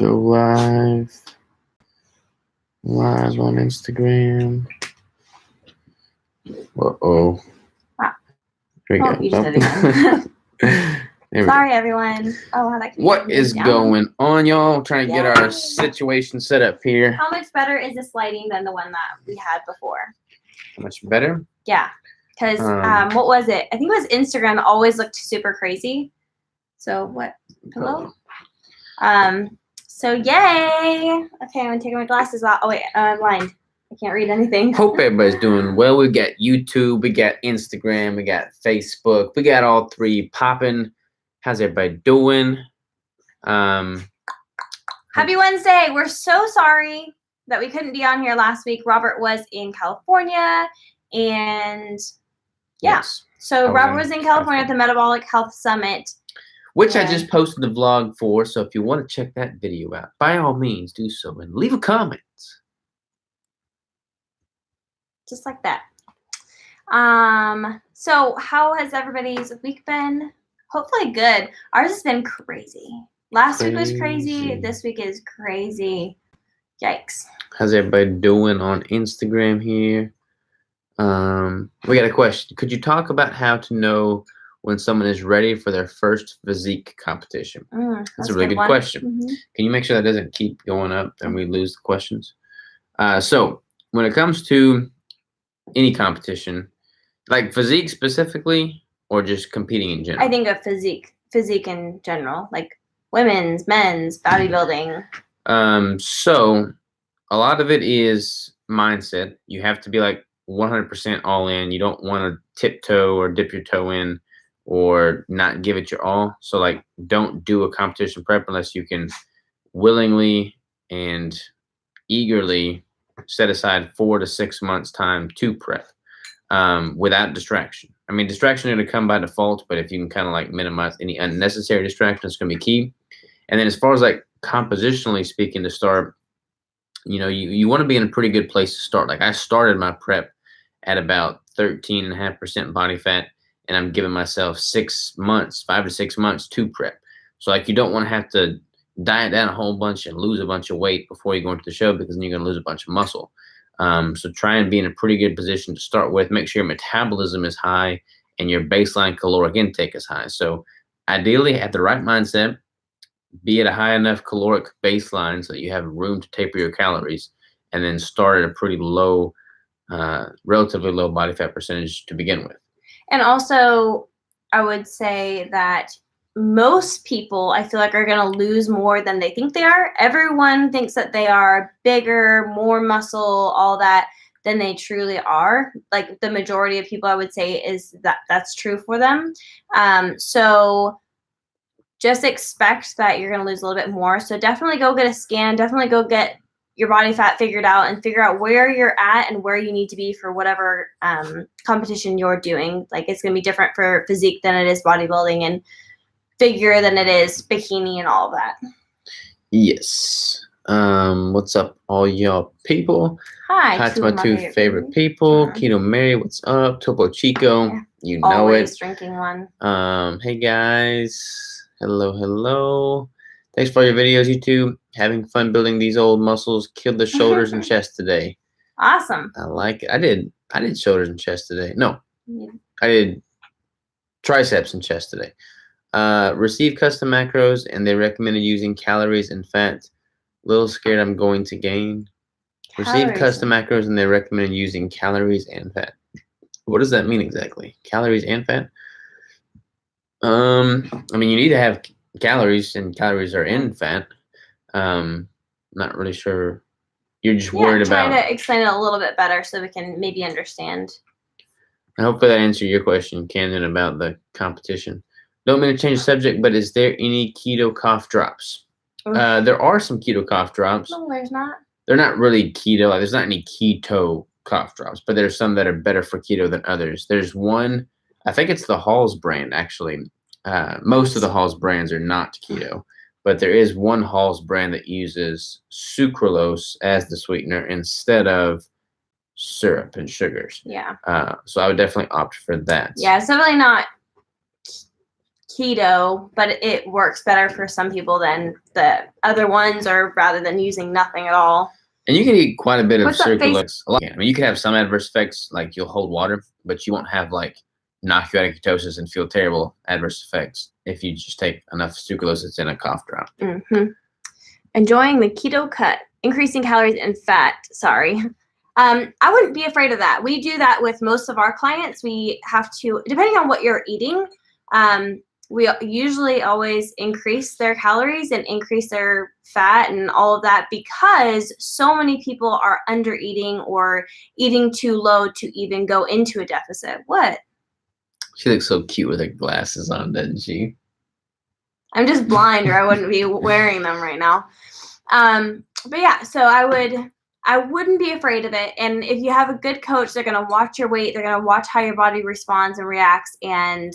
Go live. Live on Instagram. Uh-oh. Ah. Here we Oh, go. you just did it There we Sorry, everyone. Oh, wow, that What is going on, y'all? Trying to get our Yay. situation set up here. How much better is this lighting than the one that we had before? Much better? Yeah, because what was it? I think it was Instagram that always looked super crazy. So what? Hello? So yay! Okay, I'm gonna take my glasses off. Oh wait, I'm blind. I can't read anything. Hope everybody's doing well. We got YouTube, we got Instagram, we got Facebook, we got all three popping. How's everybody doing? Happy Wednesday. We're so sorry that we couldn't be on here last week. Robert was in California, and yeah. Yes, So Robert was in California at the Metabolic Health Summit. Which I just posted the vlog for, so if you want to check that video out, by all means do so and leave a comment. Just like that. So how has everybody's week been? Hopefully good. Ours has been crazy. Last week was crazy. This week is crazy. Yikes. How's everybody doing on Instagram here? We got a question. Could you talk about how to know when someone is ready for their first physique competition? That's a really good question. Can you make sure that doesn't keep going up and we lose the questions? So when it comes to any competition, like physique specifically, or just competing in general? I think of physique in general, like women's, men's, bodybuilding. So a lot of it is mindset. You have to be like 100% all in. You don't want to tiptoe or dip your toe in or not give it your all. So like, don't do a competition prep unless you can willingly and eagerly set aside 4 to 6 months time to prep without distraction. I mean, distraction is going to come by default, but if you can kind of like minimize any unnecessary distraction, it's going to be key. And then as far as like compositionally speaking to start, you know, you want to be in a pretty good place to start. Like I started my prep at about 13.5% body fat, and I'm giving myself 6 months, 5 to 6 months to prep. So like you don't want to have to diet down a whole bunch and lose a bunch of weight before you go into the show, because then you're going to lose a bunch of muscle. So try and be in a pretty good position to start with. Make sure your metabolism is high and your baseline caloric intake is high. So ideally have the right mindset, be at a high enough caloric baseline so that you have room to taper your calories, and then start at a pretty low, relatively low body fat percentage to begin with. And also, I would say that most people, I feel like, are going to lose more than they think they are. Everyone thinks that they are bigger, more muscle, all that, than they truly are. Like the majority of people, I would say, is that's true for them. So just expect that you're going to lose a little bit more. So definitely go get a scan. Definitely go get your body fat figured out and figure out where you're at and where you need to be for whatever competition you're doing. Like it's going to be different for physique than it is bodybuilding, and figure than it is bikini and all of that. Yes. What's up, all y'all people? Hi to my two favorite people. Keto Mary, what's up? Topo Chico, yeah. You know Always it. Drinking one. Hey guys. Hello. Thanks for all your videos, YouTube. Having fun building these old muscles. Killed the shoulders and chest today. Awesome. I like it. I did shoulders and chest today. No, I did triceps and chest today. Received custom macros, and they recommended using calories and fat. Little scared I'm going to gain. Received custom macros, and they recommended using calories and fat. What does that mean exactly? Calories and fat? I mean, you need to have calories, and calories are in fat. Not really sure. You're just worried about. Trying to explain it a little bit better so we can maybe understand. I hope that answered your question, Camden, about the competition. Don't mean to change the subject, but is there any keto cough drops? There are some keto cough drops. No, there's not. They're not really keto. Like, there's not any keto cough drops, but there's some that are better for keto than others. There's one, I think it's the Halls brand, actually. Most of the Halls brands are not keto, but there is one Halls brand that uses sucralose as the sweetener instead of syrup and sugars. Yeah. So I would definitely opt for that. Yeah, it's definitely not keto, but it works better for some people than the other ones, or rather than using nothing at all. And you can eat quite a bit of What's up, circular. I mean, you can have some adverse effects, like you'll hold water, but you won't have like knock you out of ketosis and feel terrible adverse effects if you just take enough sucralose that's in a cough drop. Mm-hmm. Enjoying the keto cut, increasing calories and fat. Sorry. I wouldn't be afraid of that. We do that with most of our clients. We have to, depending on what you're eating, we usually always increase their calories and increase their fat and all of that, because so many people are under eating or eating too low to even go into a deficit. What? She looks so cute with her glasses on, doesn't she? I'm just blind, or I wouldn't be wearing them right now. But yeah, so I wouldn't be afraid of it. And if you have a good coach, they're going to watch your weight. They're going to watch how your body responds and reacts. And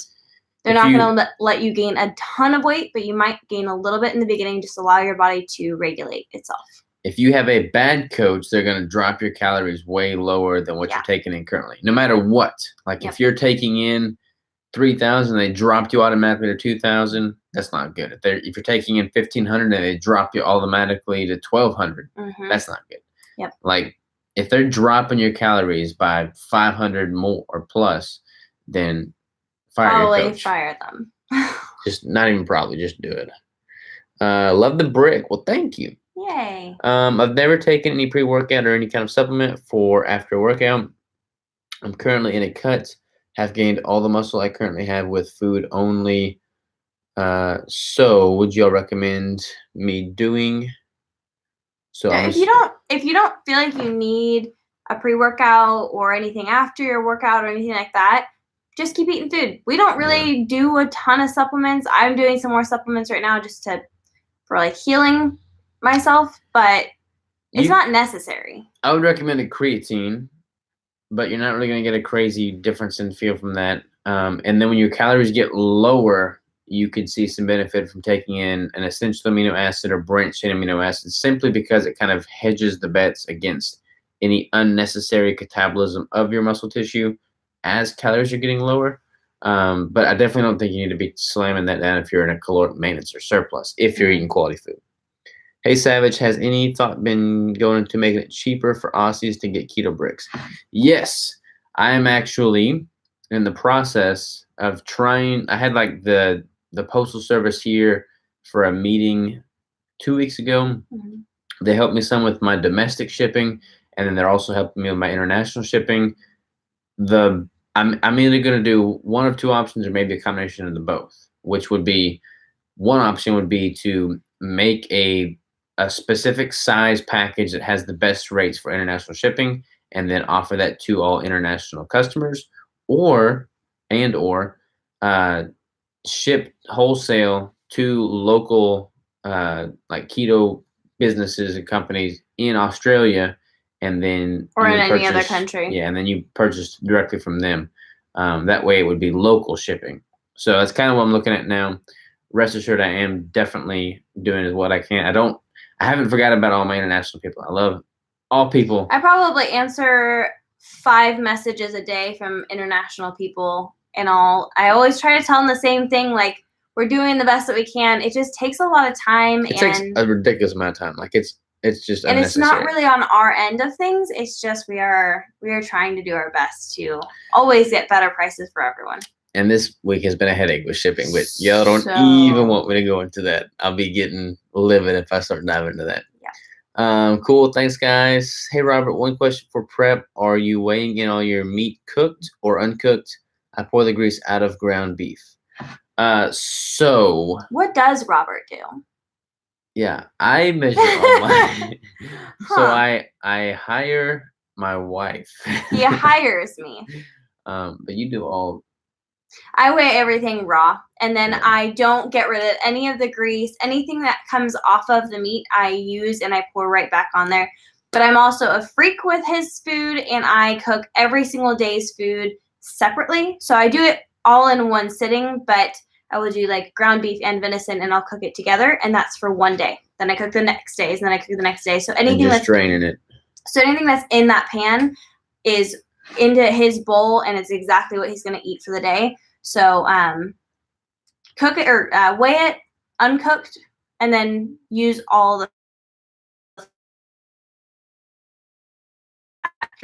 they're not going to let you gain a ton of weight, but you might gain a little bit in the beginning. Just allow your body to regulate itself. If you have a bad coach, they're going to drop your calories way lower than what you're taking in currently, no matter what. Like if you're taking in 3,000, they dropped you automatically to 2,000. That's not good. If you're taking in 1,500 and they drop you automatically to 1,200, that's not good. Yep. Like if they're dropping your calories by 500 more or plus, then fire your coach. Fire them. Just not even probably, just do it. Love the brick. Well, thank you. Yay. I've never taken any pre-workout or any kind of supplement for after a workout. I'm currently in a cut. Have gained all the muscle I currently have with food only. So would y'all recommend me doing? So if you don't feel like you need a pre-workout or anything after your workout or anything like that, just keep eating food. We don't really do a ton of supplements. I'm doing some more supplements right now just for like healing myself, but it's not necessary. I would recommend a creatine, but you're not really going to get a crazy difference in feel from that. And then when your calories get lower, you could see some benefit from taking in an essential amino acid or branched chain amino acid, simply because it kind of hedges the bets against any unnecessary catabolism of your muscle tissue as calories are getting lower. But I definitely don't think you need to be slamming that down if you're in a caloric maintenance or surplus, if you're eating quality food. Hey Savage, has any thought been going into making it cheaper for Aussies to get keto bricks? Yes, I am actually in the process of trying. I had like the postal service here for a meeting 2 weeks ago. They helped me some with my domestic shipping, and then they're also helping me with my international shipping. I'm either going to do one of two options or maybe a combination of the both, which would be, one option would be to make a specific size package that has the best rates for international shipping and then offer that to all international customers, or ship wholesale to local like keto businesses and companies in Australia, and then or in any other country. Yeah, and then you purchase directly from them. That way it would be local shipping. So that's kind of what I'm looking at now. Rest assured, I am definitely doing what I can. I haven't forgotten about all my international people. I love all people. I probably answer 5 messages a day from international people and all. I always try to tell them the same thing, like, we're doing the best that we can. It just takes a lot of time. It takes a ridiculous amount of time. Like it's just and unnecessary. It's not really on our end of things. It's just we are trying to do our best to always get better prices for everyone. And this week has been a headache with shipping, but y'all don't even want me to go into that. I'll be getting livid if I start diving into that. Yeah. Cool. Thanks, guys. Hey, Robert, one question for prep. Are you weighing in all your meat cooked or uncooked? I pour the grease out of ground beef. So. What does Robert do? Yeah, I measure all my. So I hire my wife. He hires me. But you do all. I weigh everything raw, and then I don't get rid of any of the grease. Anything that comes off of the meat, I use and I pour right back on there. But I'm also a freak with his food, and I cook every single day's food separately. So I do it all in one sitting, but I will do like ground beef and venison, and I'll cook it together, and that's for one day. Then I cook the next day, and then I cook the next day. So anything that's draining it. So anything that's in that pan is into his bowl, and it's exactly what he's going to eat for the day. So cook it or weigh it uncooked, and then use all the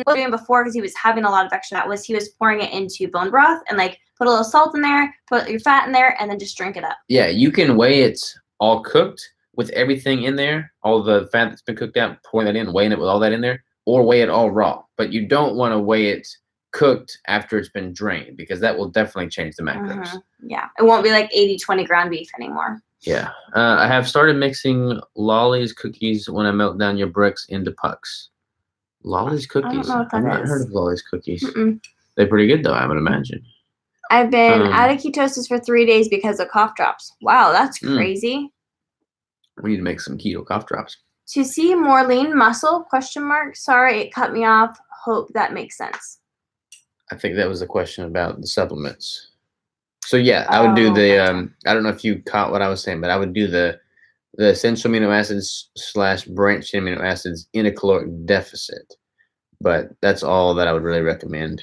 what he was doing before, because he was having a lot of extra fat, was he was pouring it into bone broth and like put a little salt in there, put your fat in there, and then just drink it up. Yeah, you can weigh it all cooked with everything in there, all the fat that's been cooked out, pour that in, weighing it with all that in there, or weigh it all raw. But you don't want to weigh it cooked after it's been drained, because that will definitely change the macros. Yeah, it won't be like 80-20 ground beef anymore. Yeah. I have started mixing Lolly's cookies when I melt down your bricks into pucks. Lolly's cookies. know what that I've not is. heard of Lolly's cookies. They're pretty good, though, I would imagine. I've been out of ketosis for 3 days because of cough drops. Wow, that's crazy. We need to make some keto cough drops. To see more lean muscle? ? Sorry, it cut me off. Hope that makes sense. I think that was a question about the supplements. So yeah, I would do the I don't know if you caught what I was saying, but I would do the essential amino acids / branched amino acids in a caloric deficit. But that's all that I would really recommend.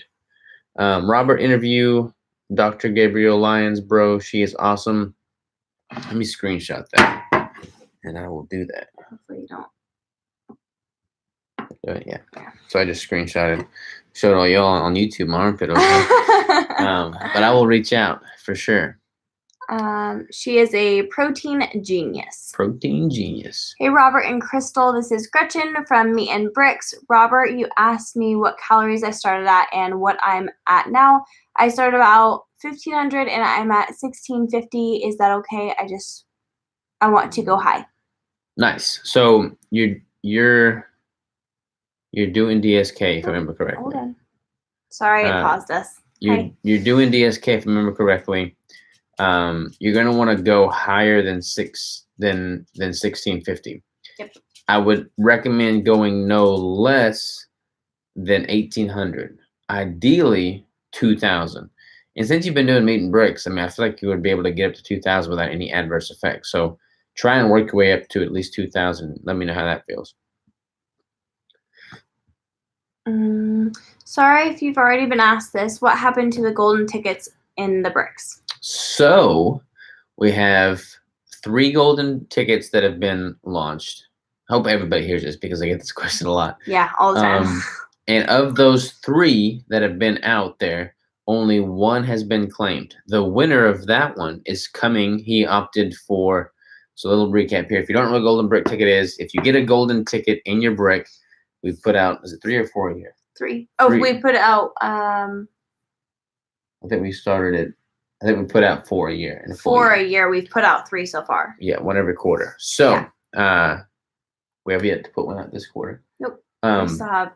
Robert, interview Dr. Gabrielle Lyons, bro. She is awesome. Let me screenshot that, and I will do that. Hopefully you don't. Yeah. So I just screenshotted, showed all y'all on YouTube my armpit over there. But I will reach out for sure. She is a protein genius. Protein genius. Hey, Robert and Crystal. This is Gretchen from Meat and Bricks. Robert, you asked me what calories I started at and what I'm at now. I started about 1,500 and I'm at 1,650. Is that okay? I want to go high. Nice. So you're doing DSK, if I remember correctly. Hold on. Sorry, I paused us. You're doing DSK, if I remember correctly. You're gonna want to go higher than 1,650. Yep. I would recommend going no less than 1,800. Ideally, 2,000. And since you've been doing Meat and Bricks, I mean, I feel like you would be able to get up to 2,000 without any adverse effects. So try and work your way up to at least 2,000. Let me know how that feels. Sorry if you've already been asked this. What happened to the golden tickets in the bricks? So we have 3 golden tickets that have been launched. I hope everybody hears this because I get this question a lot. Yeah, all the time. And of those 3 that have been out there, only 1 has been claimed. The winner of that one is coming. He opted for, so a little recap here. If you don't know what a golden brick ticket is, if you get a golden ticket in your brick, we put out, is it 3 or 4 a year? 3. Oh, 3. We put out, I think we put out 4 a year. 4 a year. We've put out 3 so far. Yeah, 1 every quarter. So, we have yet to put 1 out this quarter. Nope. We still have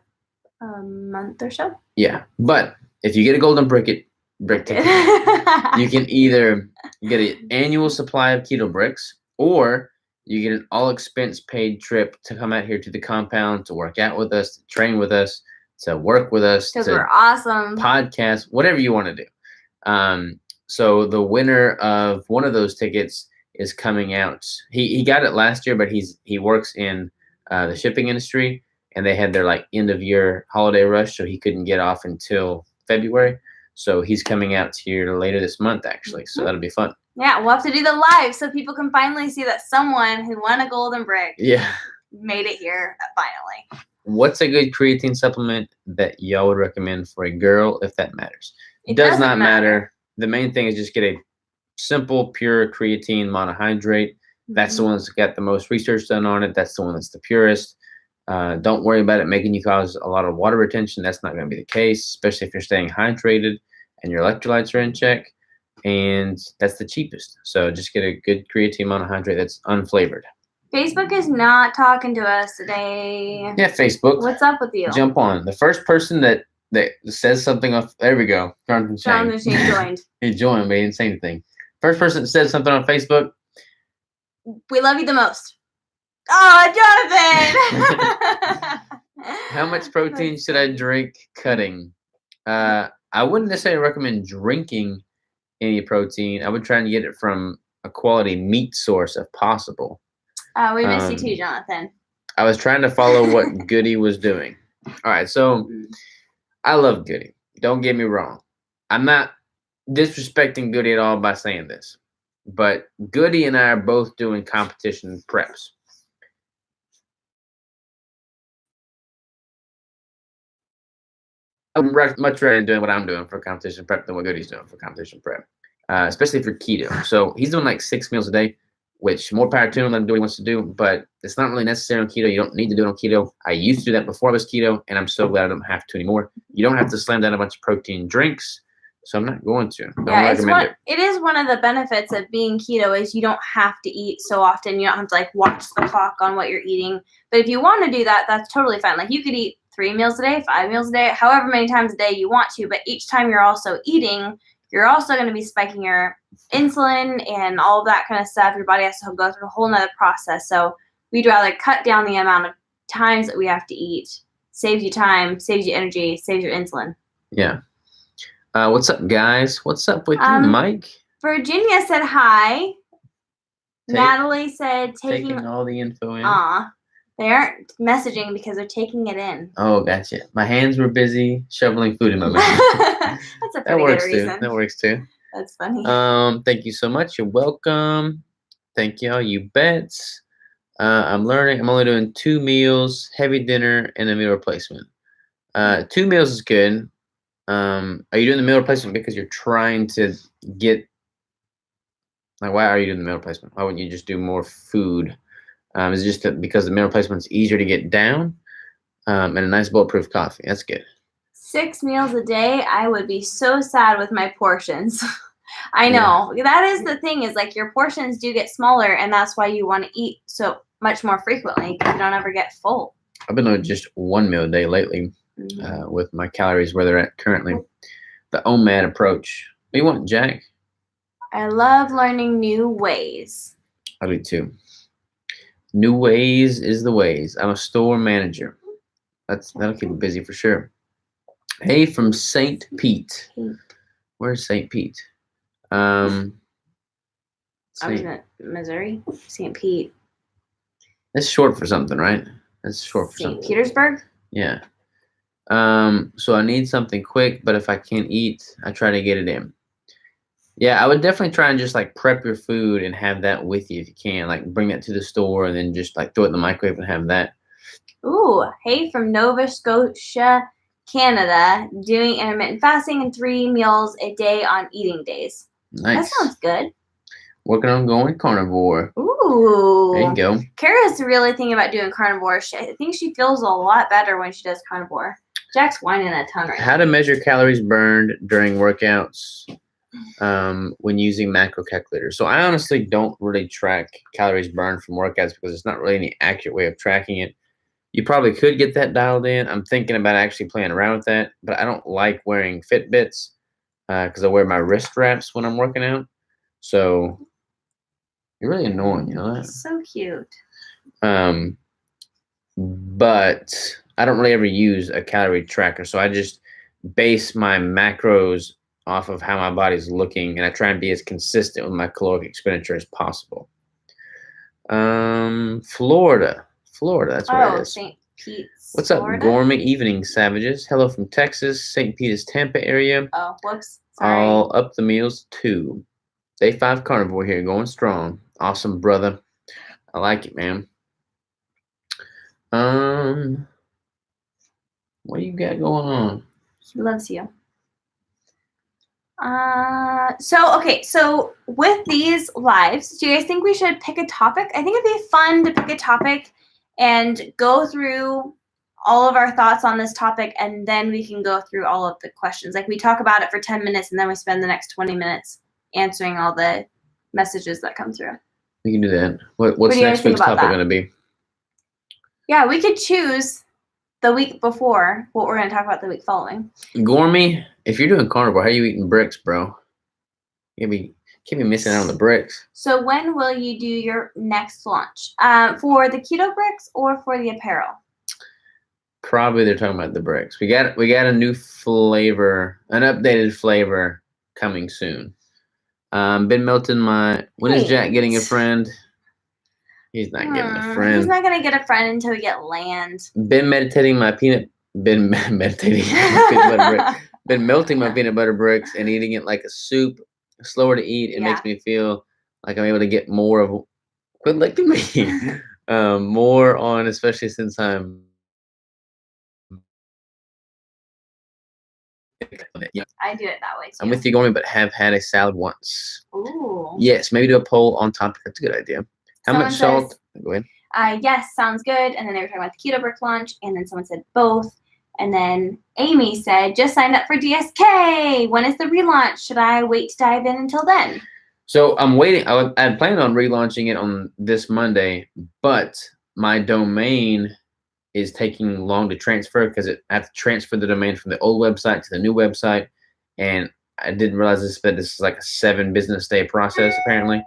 a month or so. Yeah, but if you get a golden brick ticket, you can either get an annual supply of keto bricks, or you get an all expense paid trip to come out here to the compound to work out with us, to train with us, to work with us, because we're awesome. Podcast, whatever you want to do. So the winner of one of those tickets is coming out. He got it last year, but he works in the shipping industry, and they had their like end of year holiday rush, so he couldn't get off until February. So he's coming out here later this month, actually. So that'll be fun. Yeah, we'll have to do the live so people can finally see that someone who won a golden brick made it here finally. What's a good creatine supplement that y'all would recommend for a girl, if that matters? It does not matter. The main thing is just get a simple, pure creatine monohydrate. That's the one that's got the most research done on it. That's the one that's the purest. Don't worry about it making you cause a lot of water retention. That's not going to be the case, especially if you're staying hydrated and your electrolytes are in check. And that's the cheapest. So just get a good creatine monohydrate that's unflavored. Facebook is not talking to us today. Yeah, Facebook. What's up with you? Jump on. The first person that says something off, there we go. Jonathan Shane joined. He joined, but he didn't say anything. First person that said something on Facebook. We love you the most. Oh, Jonathan! How much protein should I drink cutting? I wouldn't necessarily recommend drinking any protein. I would try and get it from a quality meat source if possible. We miss you too, Jonathan. I was trying to follow what Goody was doing. All right, so I love Goody. Don't get me wrong. I'm not disrespecting Goody at all by saying this. But Goody and I are both doing competition preps. I'm much rather doing what I'm doing for competition prep than what Goody's doing for competition prep, especially for keto. So he's doing like 6 meals a day, which more power to him, let him do what he wants to do, but it's not really necessary on keto. You don't need to do it on keto. I used to do that before I was keto, and I'm so glad I don't have to anymore. You don't have to slam down a bunch of protein drinks, so I'm not going to. Don't recommend it. It is one of the benefits of being keto is you don't have to eat so often. You don't have to like watch the clock on what you're eating. But if you want to do that, that's totally fine. Like you could eat 3 meals a day, 5 meals a day, however many times a day you want to. But each time you're also eating, you're also going to be spiking your insulin and all of that kind of stuff. Your body has to go through a whole nother process. So we'd rather cut down the amount of times that we have to eat. Saves you time, saves you energy, saves your insulin. Yeah. What's up, guys? What's up with you, Mike? Virginia said hi. Natalie said taking all the info in. They aren't messaging because they're taking it in. Oh, gotcha. My hands were busy shoveling food in my mouth. That's a pretty good reason. That works too. That's funny. Thank you so much. You're welcome. Thank y'all. You bets. I'm learning. I'm only doing 2 meals, heavy dinner, and a meal replacement. 2 meals is good. Are you doing the meal replacement because you're trying to get? Like, why are you doing the meal replacement? Why wouldn't you just do more food? Is it just because the meal replacement's easier to get down, and a nice bulletproof coffee? That's good. 6 meals a day, I would be so sad with my portions. I know. Yeah. That is the thing is like your portions do get smaller, and that's why you want to eat so much more frequently because you don't ever get full. I've been doing just 1 meal a day lately with my calories where they're at currently. The OMAD approach. What do you want, Jack? I love learning new ways. I do too. New ways is the ways. I'm a store manager. That'll keep me busy for sure. Hey, from St. Pete. Where's St. Pete? I was in Missouri. St. Pete. That's short for something, right? That's short for something. St. Petersburg? Yeah. So I need something quick, but if I can't eat, I try to get it in. Yeah, I would definitely try and just like prep your food and have that with you if you can. Like bring that to the store and then just like throw it in the microwave and have that. Ooh, hey from Nova Scotia, Canada, doing intermittent fasting and 3 meals a day on eating days. Nice. That sounds good. Working on going carnivore. Ooh. There you go. Kara's really thinking about doing carnivore. I think she feels a lot better when she does carnivore. Jack's whining a ton right now. How to measure calories burned during workouts when using macro calculators. So I honestly don't really track calories burned from workouts because it's not really any accurate way of tracking it. You probably could get that dialed in. I'm thinking about actually playing around with that, but I don't like wearing Fitbits because I wear my wrist wraps when I'm working out. So you're really annoying, you know that? So cute. But I don't really ever use a calorie tracker. So I just base my macros off of how my body's looking, and I try and be as consistent with my caloric expenditure as possible. Florida, that's where it is. St. Pete. What's up, Florida? Gourmet Evening Savages? Hello from Texas, St. Pete is Tampa area. Oh, whoops. Sorry. All up the meals too. Day 5 carnivore here, going strong. Awesome, brother. I like it, man. What do you got going on? He loves you. So with these lives, do you guys think we should pick a topic? I think it'd be fun to pick a topic and go through all of our thoughts on this topic, and then we can go through all of the questions. Like we talk about it for 10 minutes, and then we spend the next 20 minutes answering all the messages that come through. We can do that. What's next week's topic going to be? Yeah, we could choose the week before what we're going to talk about the week following. Gourmet, if you're doing carnivore, how are you eating bricks, bro? Can't be missing out on the bricks. So when will you do your next launch? For the keto bricks or for the apparel? Probably they're talking about the bricks. We got a new flavor, an updated flavor coming soon. Been melting when is Jack getting a friend? He's not getting a friend. He's not gonna get a friend until we get land. Been melting my peanut butter bricks. Been melting my peanut butter bricks and eating it like a soup. Slower to eat. It makes me feel Like I'm able to get more of quit licking me. More on, especially since yeah, I do it that way I'm too. with you, Gormy, but have had a salad once. Ooh. Yes, maybe do a poll on topic. That's a good idea. How Someone much salt? says, Go ahead. yes, sounds good. And then they were talking about the keto brick launch, and then someone said both. And then Amy said, just signed up for DSK. When is the relaunch? Should I wait to dive in until then? So I'm waiting. I plan on relaunching it on this Monday, but my domain is taking long to transfer because I have to transfer the domain from the old website to the new website, and I didn't realize this is like a 7 business day process apparently.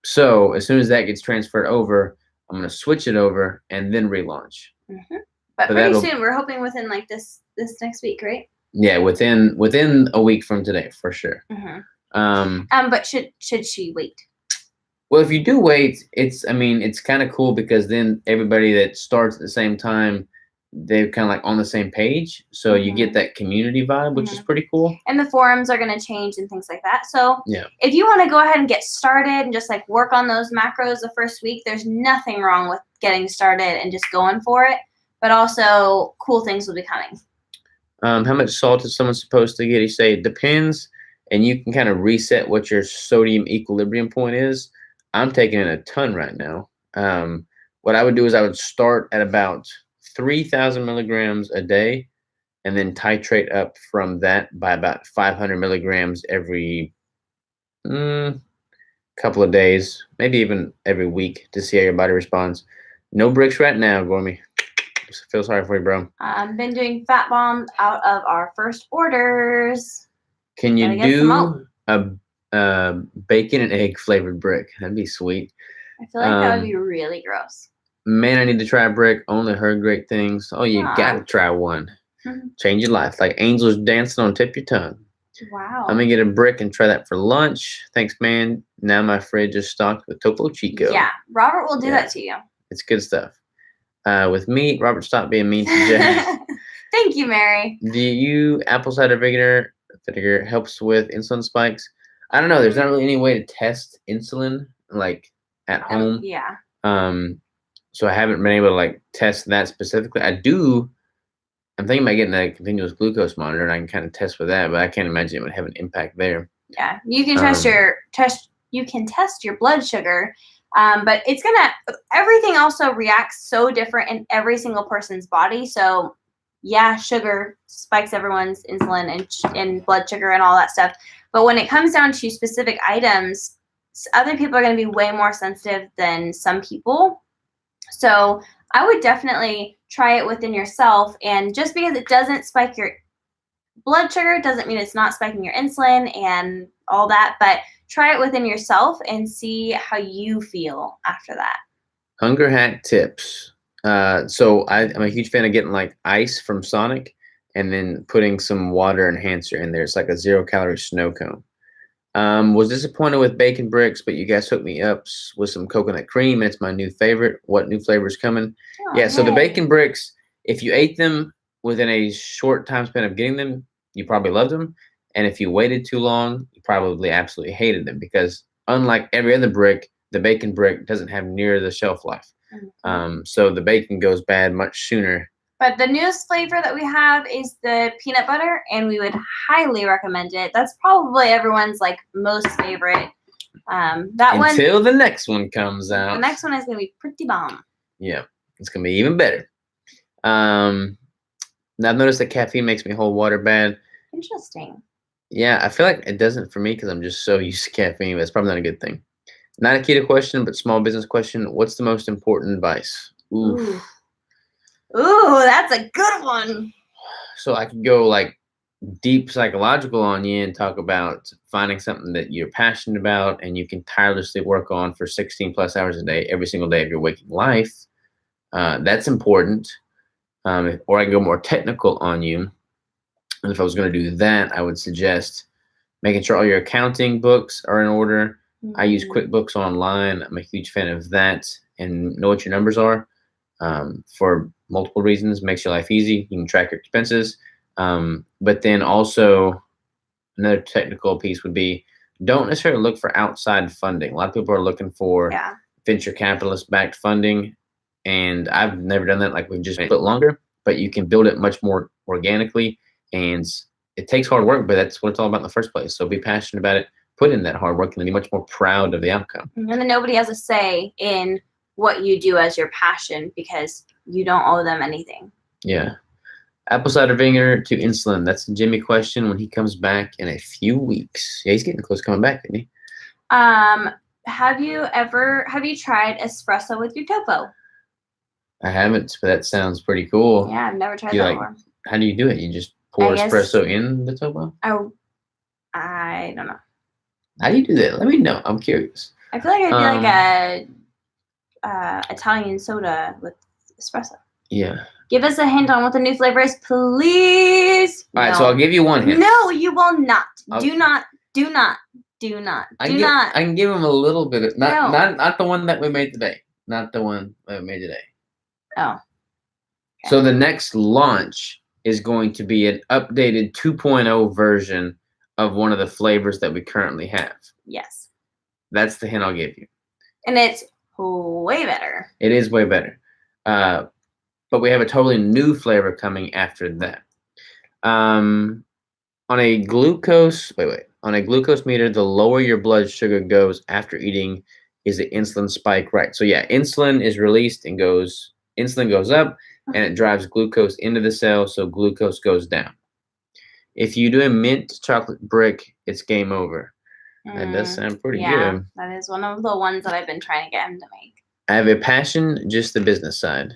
So as soon as that gets transferred over, I'm gonna switch it over and then relaunch. Mm-hmm. But So pretty soon, we're hoping within like this next week, right? Yeah, within a week from today for sure. Mm-hmm. But should she wait? Well, if you do wait, it's kind of cool because then everybody that starts at the same time, they're kind of like on the same page. So you get that community vibe, which is pretty cool. And the forums are going to change and things like that. So yeah, if you want to go ahead and get started and just like work on those macros the first week, there's nothing wrong with getting started and just going for it. But also, cool things will be coming. How much salt is someone supposed to get? You say it depends, and you can kind of reset what your sodium equilibrium point is. I'm taking in a ton right now. What I would do is I would start at about 3,000 milligrams a day, and then titrate up from that by about 500 milligrams every couple of days, maybe even every week to see how your body responds. No bricks right now, Gormy. Feel sorry for you, bro. I've been doing fat bombs out of our first orders. Can you do a bacon and egg flavored brick? That'd be sweet. I feel like that would be really gross. Man, I need to try a brick. Only heard great things. Oh, you gotta try one. Change your life. Like angels dancing on tip your tongue. Wow. I'm gonna get a brick and try that for lunch. Thanks, man. Now my fridge is stocked with Topo Chico. Yeah, Robert will do that to you. It's good stuff. With meat, Robert, stop being mean to Jay. Thank you, Mary. Do you apple cider vinegar helps with insulin spikes? I don't know. There's not really any way to test insulin like at home. Yeah. So I haven't been able to like test that specifically. I'm thinking about getting a continuous glucose monitor, and I can kind of test with that, but I can't imagine it would have an impact there. Yeah, you can you can test your blood sugar. But everything also reacts so different in every single person's body. So yeah, sugar spikes everyone's insulin and blood sugar and all that stuff. But when it comes down to specific items, other people are going to be way more sensitive than some people. So I would definitely try it within yourself. And just because it doesn't spike your blood sugar doesn't mean it's not spiking your insulin and all that. But try it within yourself and see how you feel after that. Hunger hack tips. So I'm a huge fan of getting like ice from Sonic and then putting some water enhancer in there. It's like a 0-calorie snow cone. Was disappointed with bacon bricks, but you guys hooked me up with some coconut cream, and it's my new favorite. What new flavor is coming? Oh, yeah, so the bacon bricks, if you ate them within a short time span of getting them, you probably loved them. And if you waited too long, you probably absolutely hated them because unlike every other brick, the bacon brick doesn't have near the shelf life. Mm-hmm. So the bacon goes bad much sooner. But the newest flavor that we have is the peanut butter, and we would highly recommend it. That's probably everyone's like most favorite. Until the next one comes out. The next one is going to be pretty bomb. Yeah, it's going to be even better. Now I've noticed that caffeine makes me hold water bad. Interesting. Yeah, I feel like it doesn't for me because I'm just so used to caffeine, but it's probably not a good thing. Not a keto question, but small business question. What's the most important advice? Ooh, that's a good one. So I could go like deep psychological on you and talk about finding something that you're passionate about and you can tirelessly work on for 16 plus hours a day, every single day of your waking life. That's important. Or I can go more technical on you. And if I was going to do that, I would suggest making sure all your accounting books are in order. Mm-hmm. I use QuickBooks Online. I'm a huge fan of that and know what your numbers are for multiple reasons. Makes your life easy. You can track your expenses. But then also another technical piece would be don't necessarily look for outside funding. A lot of people are looking for Yeah. venture capitalist backed funding, and I've never done that. Like we've just made it longer, but you can build it much more organically, and it takes hard work, but that's what it's all about in the first place. So be passionate about it, put in that hard work, and then be much more proud of the outcome. And then nobody has a say in what you do as your passion because you don't owe them anything. Yeah. Apple cider vinegar to insulin. That's a Jimmy question when he comes back in a few weeks. Yeah, he's getting close to coming back, isn't he? Have you tried espresso with your topo? I haven't, but that sounds pretty cool. Yeah, I've never tried Do you that like- before. How do you do it? You just pour I guess- espresso in the topo? I don't know. How do you do that? Let me know. I'm curious. I feel like it'd be like a Italian soda with espresso. Yeah. Give us a hint on what the new flavor is, please. All right, No. so I'll give you one hint. No, you will not. Okay. Do not. Do not. Do not. I Do not. can give him a little bit of No. not the one that we made today. Not the one that we made today. Oh. Okay. So the next launch is going to be an updated 2.0 version of one of the flavors that we currently have. Yes. That's the hint I'll give you. And it's way better. It is way better. But we have a totally new flavor coming after that. On a glucose meter, the lower your blood sugar goes after eating is the insulin spike, right? So yeah, insulin is released and insulin goes up and it drives glucose into the cell, so glucose goes down. If you do a mint chocolate brick, it's game over. That does sound pretty good. That is one of the ones that I've been trying to get him to make. I have a passion, just the business side.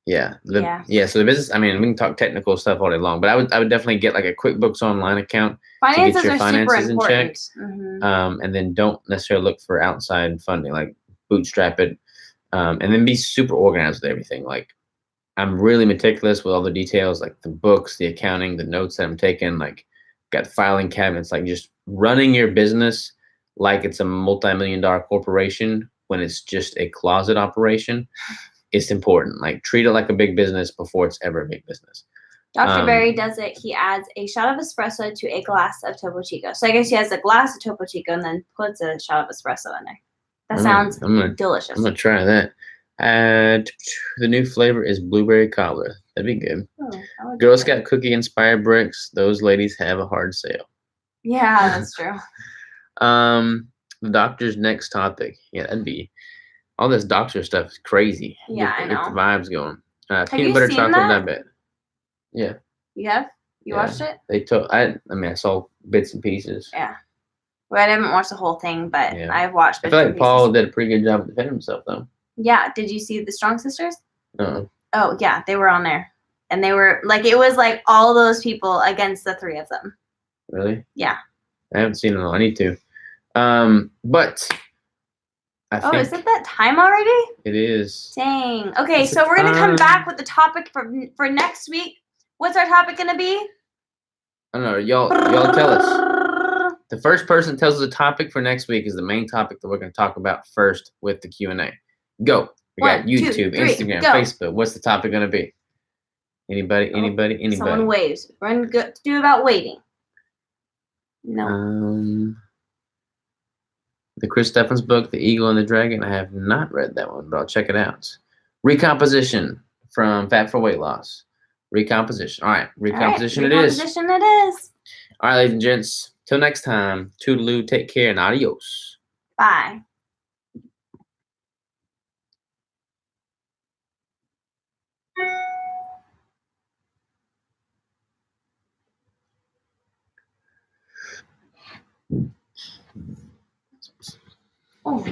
Yeah. So the business, I mean, we can talk technical stuff all day long, but I would definitely get like a QuickBooks Online account Finances your are finances super in check. important. Mhm. And then don't necessarily look for outside funding, like bootstrap it, and then be super organized with everything. Like I'm really meticulous with all the details, like the books, the accounting, the notes that I'm taking, like got filing cabinets, like just running your business like it's a multi-million-dollar corporation when it's just a closet operation. It's important. Like treat it like a big business before it's ever a big business. Dr. Berry does it. He adds a shot of espresso to a glass of Topo Chico. So I guess he has a glass of Topo Chico and then puts a shot of espresso in there. That sounds delicious. I'm gonna try that. The new flavor is blueberry cobbler. That'd be good. Girl Scout cookie inspired bricks. Those ladies have a hard sale. Yeah, that's true. The doctor's next topic. Yeah, that'd be all this doctor stuff is crazy. Yeah, I know. Get the vibes going. Have Peanut you butter seen chocolate that? diabetic. Yeah. You have? You Yeah. watched it? They told I mean I saw bits and pieces. Yeah. Well, I haven't watched the whole thing, but Yeah. I've watched I bits feel and like Paul pieces. did a pretty good job of defending himself though. Yeah. Did you see the Strong Sisters? No. Oh, yeah. They were on there. And they were like, it was like all those people against the three of them. Really? Yeah. I haven't seen it all. I need to. But I Oh, think is it that time already? it is. Dang. Okay, It's so a we're gonna come time. back with the topic for next week. What's our topic gonna be? I don't know. Y'all tell us. The first person that tells us the topic for next week is the main topic that we're going to talk about first with the Q&A. Go. We got 1, 2, YouTube, 3, Instagram, go. Facebook. What's the topic going to be? Anybody? Someone waves. We're gonna do about waiting. No. The Chris Steffens book, The Eagle and the Dragon. I have not read that one, but I'll check it out. Recomposition from Fat for Weight Loss. Recomposition. All right. Recomposition it is. Recomposition it is. All right, ladies and gents. Till next time. Toodaloo. Take care and adios. Bye. Oh.